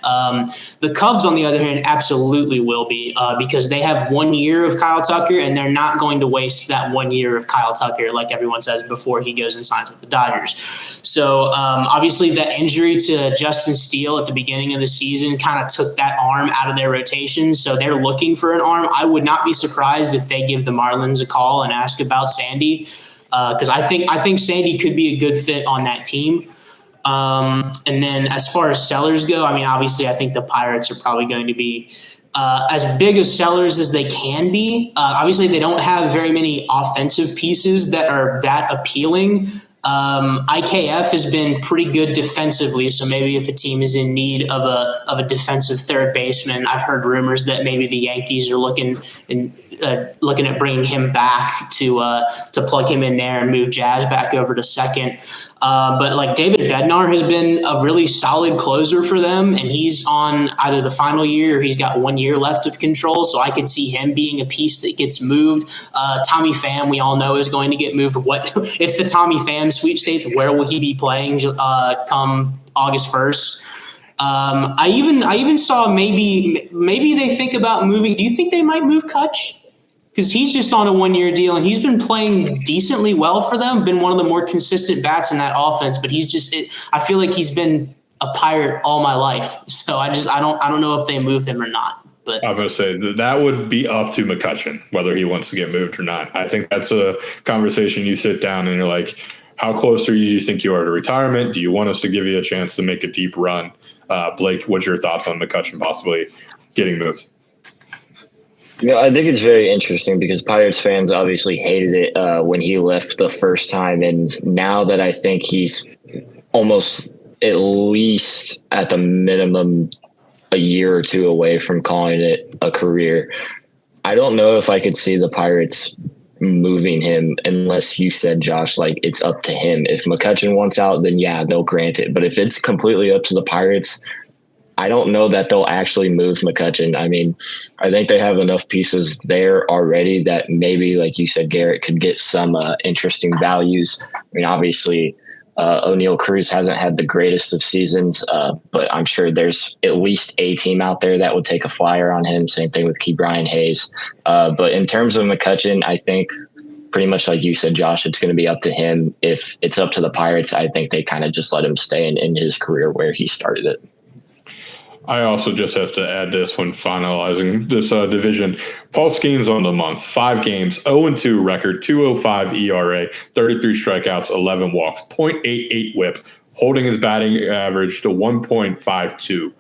The Cubs, on the other hand, absolutely will be because they have 1 year of Kyle Tucker, and they're not going to waste that 1 year of Kyle Tucker, like everyone says, before he goes and signs with the Dodgers. So obviously that injury to Justin Steele at the beginning of the season kind of took that arm out of their rotation. So they're looking for an arm. I would not be surprised if they give the Marlins a call and ask about Sandy, because I think Sandy could be a good fit on that team. And then as far as sellers go, I mean, obviously I think the Pirates are probably going to be as big as sellers as they can be. Obviously they don't have very many offensive pieces that are that appealing. IKF has been pretty good defensively, so maybe if a team is in need of a defensive third baseman, I've heard rumors that maybe the Yankees are looking at bringing him back to plug him in there and move Jazz back over to second. But like David Bednar has been a really solid closer for them, and he's on either the final year or he's got 1 year left of control. So I could see him being a piece that gets moved. Tommy Pham, we all know, is going to get moved. It's the Tommy Pham sweepstakes. Where will he be playing come August 1st? I even saw maybe they think about moving. Do you think they might move Kutch? Because he's just on a 1 year deal and he's been playing decently well for them, been one of the more consistent bats in that offense, but I feel like he's been a Pirate all my life. So I don't know if they move him or not. But I'm going to say that would be up to McCutchen, whether he wants to get moved or not. I think that's a conversation you sit down and you're like, how close do you think you are to retirement? Do you want us to give you a chance to make a deep run? Blake, what's your thoughts on McCutchen possibly getting moved? Yeah, I think it's very interesting because Pirates fans obviously hated it when he left the first time. And now that I think he's almost at least at the minimum a year or two away from calling it a career, I don't know if I could see the Pirates moving him unless you said, Josh, like it's up to him. If McCutchen wants out, then yeah, they'll grant it. But if it's completely up to the Pirates, I don't know that they'll actually move McCutchen. I mean, I think they have enough pieces there already that maybe, like you said, Garrett could get some interesting values. I mean, obviously, O'Neal Cruz hasn't had the greatest of seasons, but I'm sure there's at least a team out there that would take a flyer on him. Same thing with Ke'Bryan Hayes. But in terms of McCutchen, I think pretty much like you said, Josh, it's going to be up to him. If it's up to the Pirates, I think they kind of just let him stay in his career where he started it. I also just have to add this when finalizing this division. Paul Skeens on the month, 5 games, 0-2 record, 2.05 ERA, 33 strikeouts, 11 walks, .88 whip, holding his batting average to 1.52.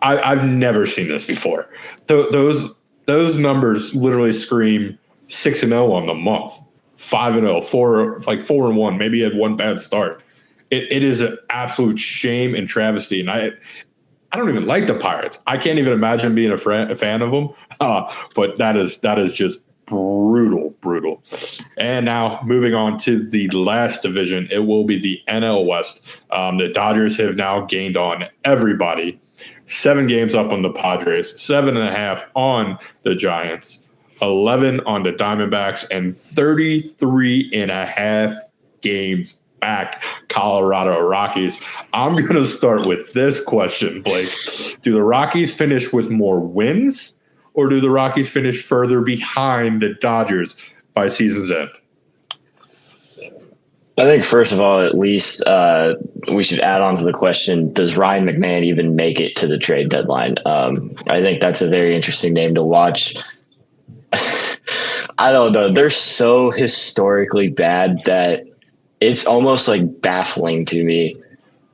I've never seen this before. Those numbers literally scream 6-0 on the month, 5-0, 4-1. Maybe he had one bad start. It is an absolute shame and travesty, and I don't even like the Pirates. I can't even imagine being a fan of them. But that is just brutal. And now moving on to the last division, it will be the NL West. The Dodgers have now gained on everybody. 7 games up on the Padres, 7.5 on the Giants, 11 on the Diamondbacks, and 33.5 games back Colorado Rockies. I'm going to start with this question, Blake. Do the Rockies finish with more wins, or do the Rockies finish further behind the Dodgers by season's end? I think, first of all, at least we should add on to the question, does Ryan McMahon even make it to the trade deadline? I think that's a very interesting name to watch. I don't know. They're so historically bad that it's almost like baffling to me.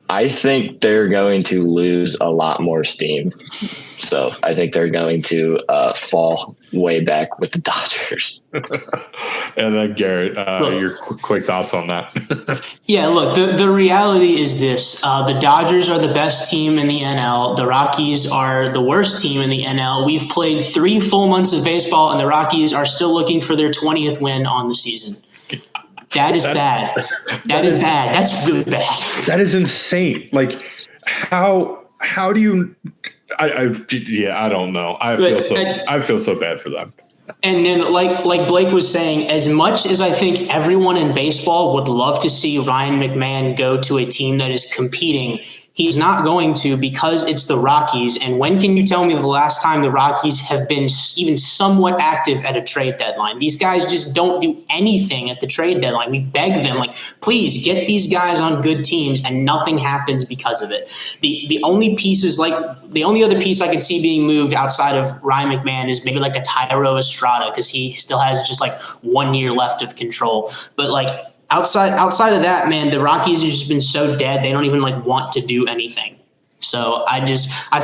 I think they're going to lose a lot more steam. So I think they're going to fall way back with the Dodgers. And then Garrett, your quick thoughts on that. Yeah, look, the reality is this. The Dodgers are the best team in the NL. The Rockies are the worst team in the NL. We've played 3 full months of baseball, and the Rockies are still looking for their 20th win on the season. That is bad. That is bad. That's really bad. That is insane. Like, how do you? I don't know. I feel so bad for them. And then, like Blake was saying, as much as I think everyone in baseball would love to see Ryan McMahon go to a team that is competing, he's not going to, because it's the Rockies. And when can you tell me the last time the Rockies have been even somewhat active at a trade deadline? These guys just don't do anything at the trade deadline. We beg them, like, please get these guys on good teams, and nothing happens because of it. The only other piece I can see being moved outside of Ryan McMahon is maybe like a Tyro Estrada, because he still has just like 1 year left of control. But like, Outside of that, man, the Rockies have just been so dead. They don't even like want to do anything. So I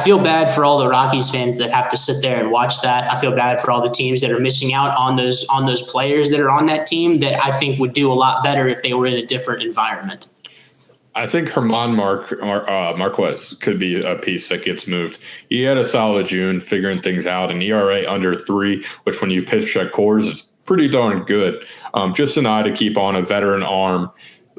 feel bad for all the Rockies fans that have to sit there and watch that. I feel bad for all the teams that are missing out on those players that are on that team that I think would do a lot better if they were in a different environment. I think German Marquez could be a piece that gets moved. He had a solid June, figuring things out, an ERA under 3, which when you pitch check Coors is pretty darn good. Just an eye to keep on, a veteran arm,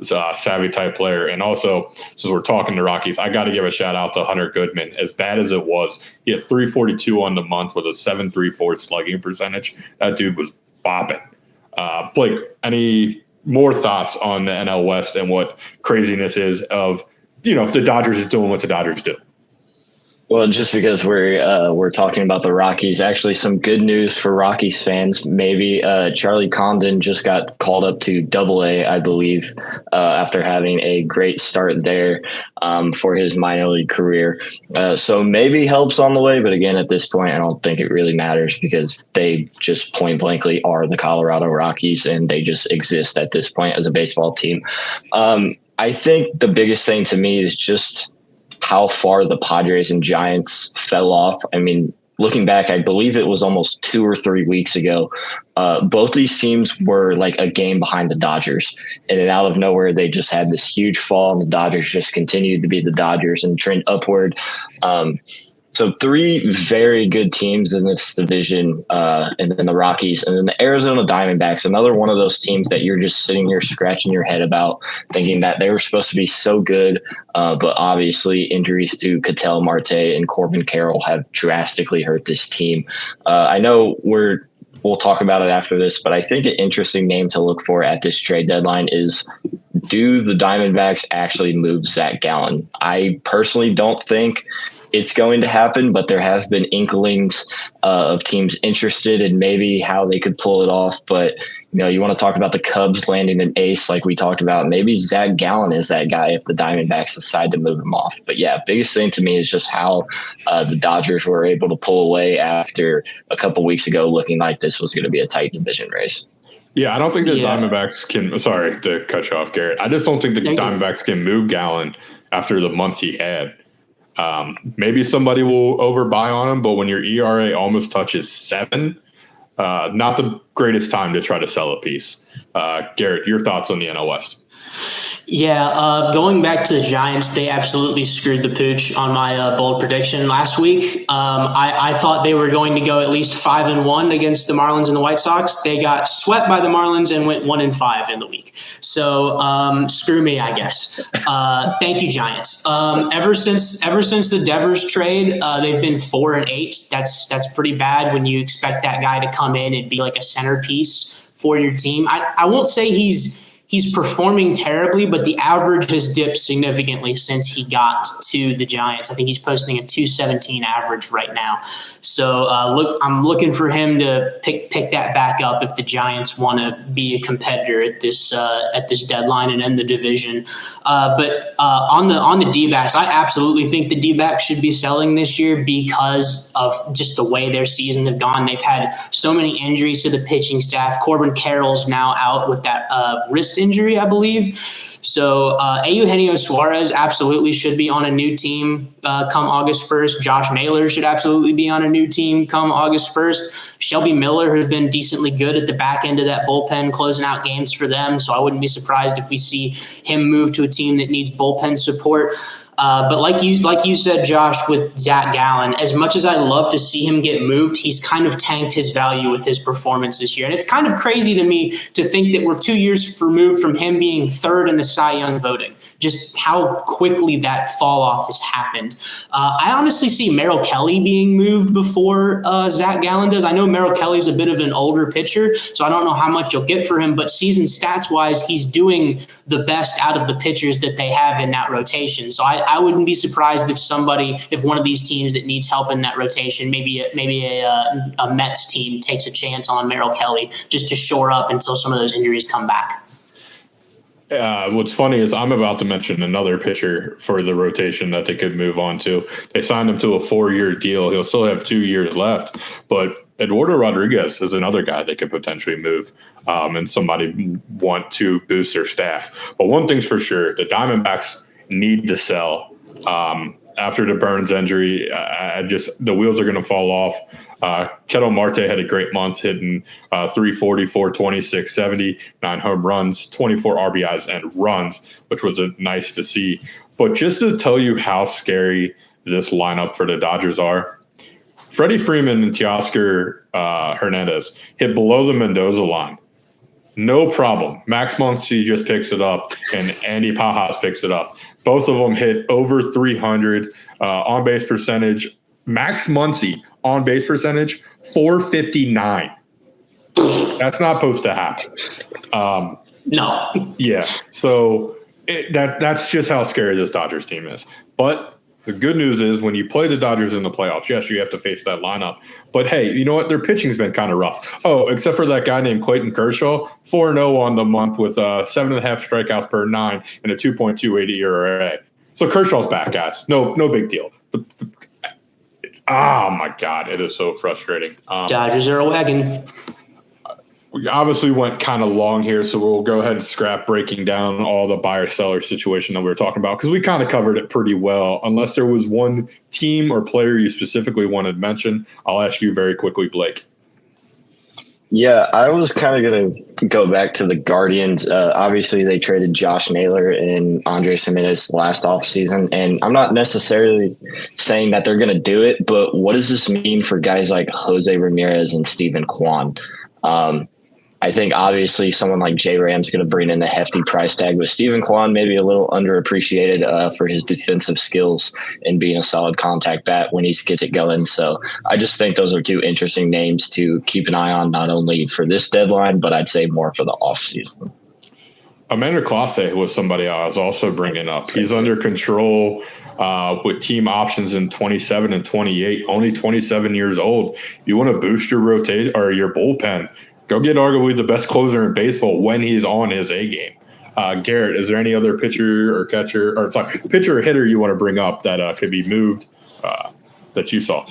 savvy type player. And also, since we're talking to Rockies, I got to give a shout out to Hunter Goodman. As bad as it was, he had 342 on the month with a 7.34 slugging percentage. That dude was bopping. Blake, any more thoughts on the NL West and what craziness is of, the Dodgers is doing what the Dodgers do? Well, just because we're talking about the Rockies, actually some good news for Rockies fans. Maybe Charlie Condon just got called up to AA, I believe, after having a great start there for his minor league career. So maybe helps on the way. But again, at this point, I don't think it really matters because they just point blankly are the Colorado Rockies, and they just exist at this point as a baseball team. I think the biggest thing to me is just how far the Padres and Giants fell off. I mean, looking back, I believe it was almost 2 or 3 weeks ago. Both these teams were like a game behind the Dodgers. And then out of nowhere, they just had this huge fall, and the Dodgers just continued to be the Dodgers and trend upward. So 3 very good teams in this division, and then the Rockies, and then the Arizona Diamondbacks, another one of those teams that you're just sitting here scratching your head about, thinking that they were supposed to be so good, but obviously injuries to Ketel Marte and Corbin Carroll have drastically hurt this team. I know we'll talk about it after this, but I think an interesting name to look for at this trade deadline is, do the Diamondbacks actually move Zach Gallen? I personally don't think it's going to happen, but there have been inklings of teams interested in maybe how they could pull it off. But You want to talk about the Cubs landing an ace like we talked about. Maybe Zach Gallen is that guy if the Diamondbacks decide to move him off. But yeah, biggest thing to me is just how the Dodgers were able to pull away after a couple weeks ago looking like this was going to be a tight division race. Yeah, I don't think the Diamondbacks can – sorry to cut you off, Garrett. I just don't think the Diamondbacks can move Gallen after the month he had. Maybe somebody will overbuy on him, but when your ERA almost touches 7 – not the greatest time to try to sell a piece. Garrett, your thoughts on the NL West? Yeah, going back to the Giants, they absolutely screwed the pooch on my bold prediction last week. I thought they were going to go at least 5-1 against the Marlins and the White Sox. They got swept by the Marlins and went 1-5 in the week. So screw me, I guess. Thank you, Giants. Ever since the Devers trade, they've been 4-8. That's pretty bad when you expect that guy to come in and be like a centerpiece for your team. I won't say he's performing terribly, but the average has dipped significantly since he got to the Giants. I think he's posting a 217 average right now. So I'm looking for him to pick that back up if the Giants want to be a competitor at this deadline and in the division. But on the D-backs, I absolutely think the D-backs should be selling this year because of just the way their season have gone. They've had so many injuries to the pitching staff. Corbin Carroll's now out with that wrist injury, I believe. So Eugenio Suarez absolutely should be on a new team come August 1st. Josh Naylor should absolutely be on a new team come August 1st. Shelby Miller has been decently good at the back end of that bullpen, closing out games for them. So I wouldn't be surprised if we see him move to a team that needs bullpen support. But like you said, Josh, with Zach Gallen, as much as I'd love to see him get moved, he's kind of tanked his value with his performance this year. And it's kind of crazy to me to think that we're 2 years removed from him being third in the Cy Young voting. Just how quickly that fall off has happened. I honestly see Merrill Kelly being moved before Zach Gallen does. I know Merrill Kelly's a bit of an older pitcher, so I don't know how much you'll get for him, but season stats wise, he's doing the best out of the pitchers that they have in that rotation. So I wouldn't be surprised if one of these teams that needs help in that rotation, maybe a Mets team takes a chance on Merrill Kelly just to shore up until some of those injuries come back. What's funny is I'm about to mention another pitcher for the rotation that they could move on to. They signed him to a 4-year deal. He'll still have 2 years left, but Eduardo Rodriguez is another guy they could potentially move and somebody want to boost their staff. But one thing's for sure, the Diamondbacks need to sell. After the Burns injury, the wheels are going to fall off. Ketel Marte had a great month, hitting 340, 420, 670, 9 home runs, 24 RBIs and runs, which was nice to see. But just to tell you how scary this lineup for the Dodgers are, Freddie Freeman and Teoscar Hernandez hit below the Mendoza line. No problem. Max Muncy just picks it up, and Andy Pajas picks it up. Both of them hit over 300 on-base percentage. Max Muncy on-base percentage, 459. That's not supposed to happen. No. Yeah. So that's just how scary this Dodgers team is. But the good news is when you play the Dodgers in the playoffs, yes, you have to face that lineup. But, hey, you know what? Their pitching's been kind of rough. Oh, except for that guy named Clayton Kershaw, 4-0 on the month with 7.5 strikeouts per 9 and a 2.28 ERA. So Kershaw's back, guys. No big deal. Oh, my God. It is so frustrating. Dodgers are a wagon. We obviously went kind of long here, so we'll go ahead and scrap breaking down all the buyer-seller situation that we were talking about because we kind of covered it pretty well. Unless there was one team or player you specifically wanted to mention, I'll ask you very quickly, Blake. Yeah, I was kind of going to go back to the Guardians. Obviously, they traded Josh Naylor and Andres Gimenez last offseason, and I'm not necessarily saying that they're going to do it, but what does this mean for guys like Jose Ramirez and Steven Kwan? I think obviously someone like J Ram's going to bring in a hefty price tag, but Steven Kwan maybe a little underappreciated for his defensive skills and being a solid contact bat when he gets it going. So I just think those are two interesting names to keep an eye on, not only for this deadline, but I'd say more for the offseason. Amanda Clase was somebody I was also bringing up. He's under control with team options in 27 and 28, only 27 years old. You want to boost your rotate or your bullpen. go get arguably the best closer in baseball when he's on his A game. Garrett, is there any other pitcher or hitter you want to bring up that could be moved that you saw?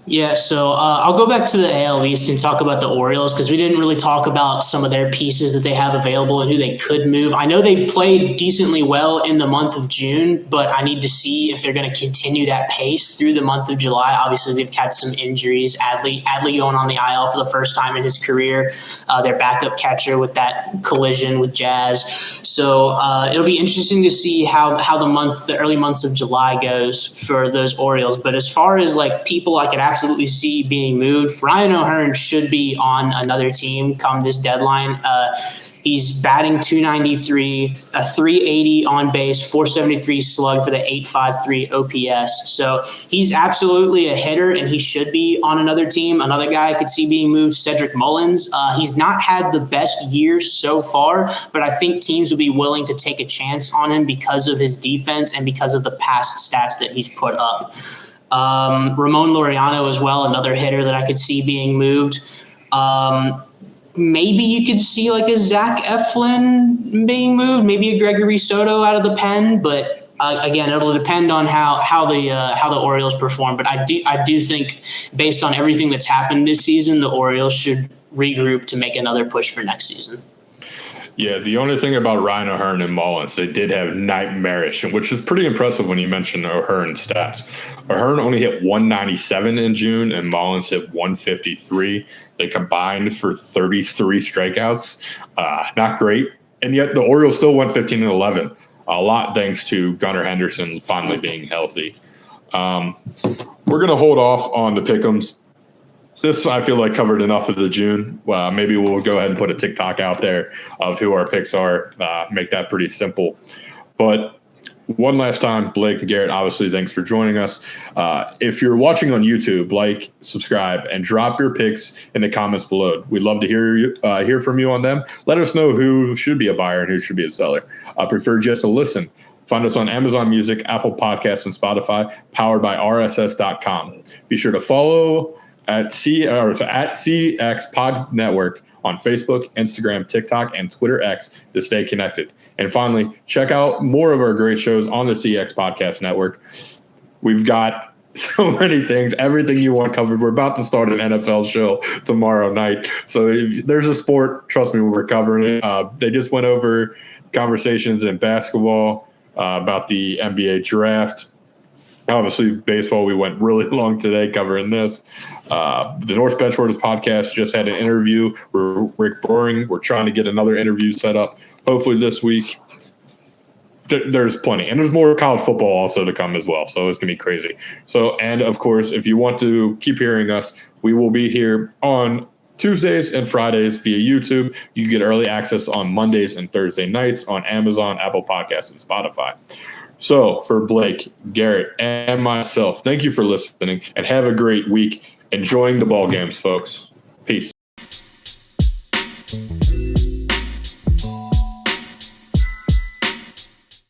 Yeah, so I'll go back to the AL East and talk about the Orioles because we didn't really talk about some of their pieces that they have available and who they could move. I know they played decently well in the month of June, but I need to see if they're going to continue that pace through the month of July. Obviously, they've had some injuries. Adley going on the IL for the first time in his career, their backup catcher with that collision with Jazz. So it'll be interesting to see how the early months of July goes for those Orioles. But as far as like people I could absolutely see being moved, Ryan O'Hearn should be on another team come this deadline. He's batting .293, a .380 on base, .473 slug for the .853 OPS. So he's absolutely a hitter, and he should be on another team. Another guy I could see being moved, Cedric Mullins. He's not had the best year so far, but I think teams would be willing to take a chance on him because of his defense and because of the past stats that he's put up. Ramon Laureano as well, another hitter that I could see being moved. Maybe you could see like a Zach Eflin being moved, maybe a Gregory Soto out of the pen, but again, it'll depend on how the Orioles perform. But I do think, based on everything that's happened this season, the Orioles should regroup to make another push for next season. Yeah, the only thing about Ryan O'Hearn and Mullins, they did have nightmarish, which is pretty impressive when you mention O'Hearn's stats. O'Hearn only hit 197 in June, and Mullins hit 153. They combined for 33 strikeouts. Not great. And yet the Orioles still went 15-11, a lot thanks to Gunnar Henderson finally being healthy. We're going to hold off on the pick'ems. This, I feel like, covered enough of the June. Maybe we'll go ahead and put a TikTok out there of who our picks are, make that pretty simple. But one last time, Blake and Garrett, obviously, thanks for joining us. If you're watching on YouTube, like, subscribe, and drop your picks in the comments below. We'd love to hear from you on them. Let us know who should be a buyer and who should be a seller. I prefer just to listen. Find us on Amazon Music, Apple Podcasts, and Spotify, powered by RSS.com. Be sure to follow at CX Pod Network on Facebook, Instagram, TikTok, and Twitter X to stay connected. And finally, check out more of our great shows on the CX Podcast Network. We've got so many things, everything you want covered. We're about to start an NFL show tomorrow night. So if there's a sport, trust me, we're covering it. They just went over conversations in basketball about the NBA draft. Obviously, baseball, we went really long today covering this. The North Benchwarmers podcast just had an interview with Rick Boring. We're trying to get another interview set up, hopefully this week. There's plenty. And there's more college football also to come as well, so it's going to be crazy. So, and, of course, if you want to keep hearing us, we will be here on Tuesdays and Fridays via YouTube. You get early access on Mondays and Thursday nights on Amazon, Apple Podcasts, and Spotify. So for Blake, Garrett, and myself, thank you for listening, and have a great week enjoying the ball games, folks. Peace.